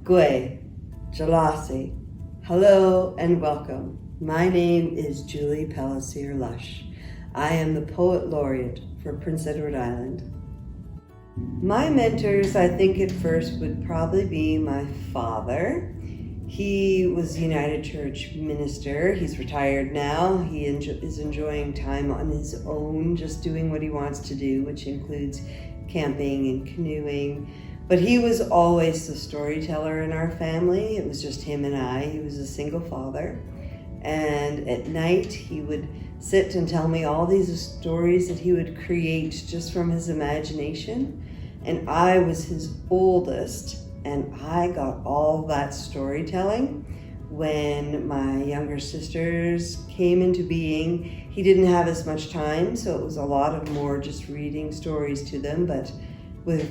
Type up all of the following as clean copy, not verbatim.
Gwe, Jalasi. Hello and welcome. My name is Julie Pellisier-Lush. I am the Poet Laureate for Prince Edward Island. My mentors, I think at first, would probably be my father. He was a United Church minister. He's retired now. He is enjoying time on his own, just doing what he wants to do, which includes camping and canoeing. But he was always the storyteller in our family. It was just him and I. He was a single father. And at night, he would sit and tell me all these stories that he would create just from his imagination. And I was his oldest, and I got all that storytelling. When my younger sisters came into being, he didn't have as much time, so it was a lot of more just reading stories to them. But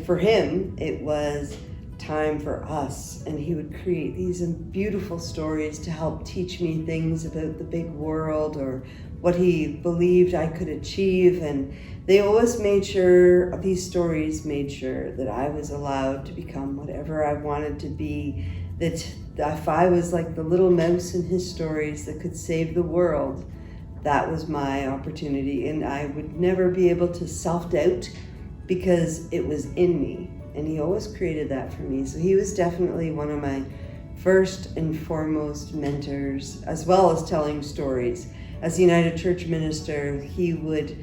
for him, it was time for us, and he would create these beautiful stories to help teach me things about the big world or what he believed I could achieve. And they always made sure, these stories made sure that I was allowed to become whatever I wanted to be, that if I was like the little mouse in his stories that could save the world, that was my opportunity. And I would never be able to self-doubt because it was in me. And he always created that for me. So he was definitely one of my first and foremost mentors, as well as telling stories. As a United Church minister, he would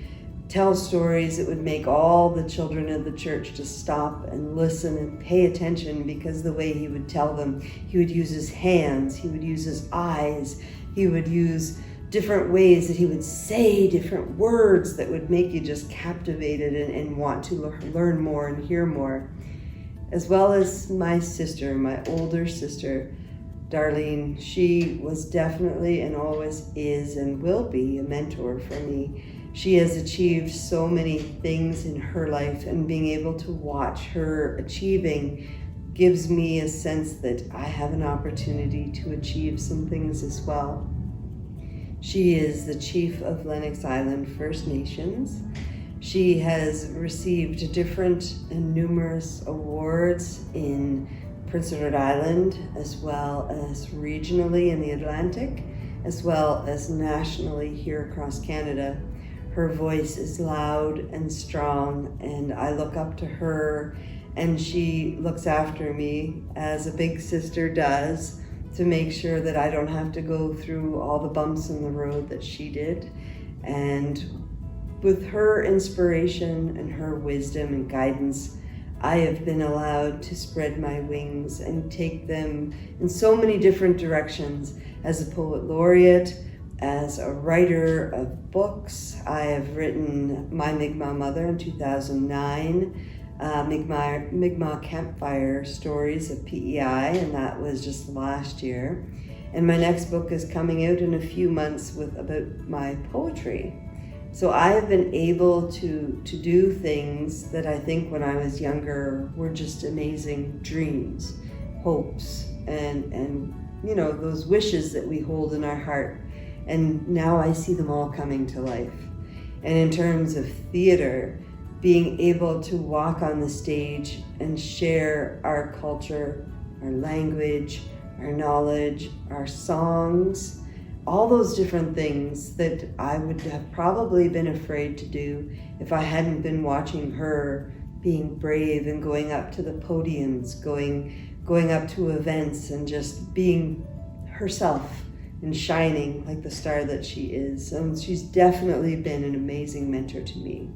tell stories that would make all the children of the church to stop and listen and pay attention, because the way he would tell them, he would use his hands, he would use his eyes, he would use different ways that he would say different words that would make you just captivated and want to learn more and hear more. As well as my sister, my older sister, Darlene, she was definitely and always is and will be a mentor for me. She has achieved so many things in her life, and being able to watch her achieving gives me a sense that I have an opportunity to achieve some things as well. She is the Chief of Lennox Island First Nations. She has received different and numerous awards in Prince Edward Island, as well as regionally in the Atlantic, as well as nationally here across Canada. Her voice is loud and strong, and I look up to her, and she looks after me as a big sister does, to make sure that I don't have to go through all the bumps in the road that she did. And with her inspiration and her wisdom and guidance, I have been allowed to spread my wings and take them in so many different directions. As a poet laureate, as a writer of books, I have written My Mi'kmaq Mother in 2009, Mi'kmaq Campfire Stories of PEI, and that was just last year. And my next book is coming out in a few months about my poetry. So I have been able to do things that I think when I was younger were just amazing dreams, hopes, and you know, those wishes that we hold in our heart. And now I see them all coming to life. And in terms of theater, being able to walk on the stage and share our culture, our language, our knowledge, our songs, all those different things that I would have probably been afraid to do if I hadn't been watching her being brave and going up to the podiums, going up to events and just being herself and shining like the star that she is. She's definitely been an amazing mentor to me.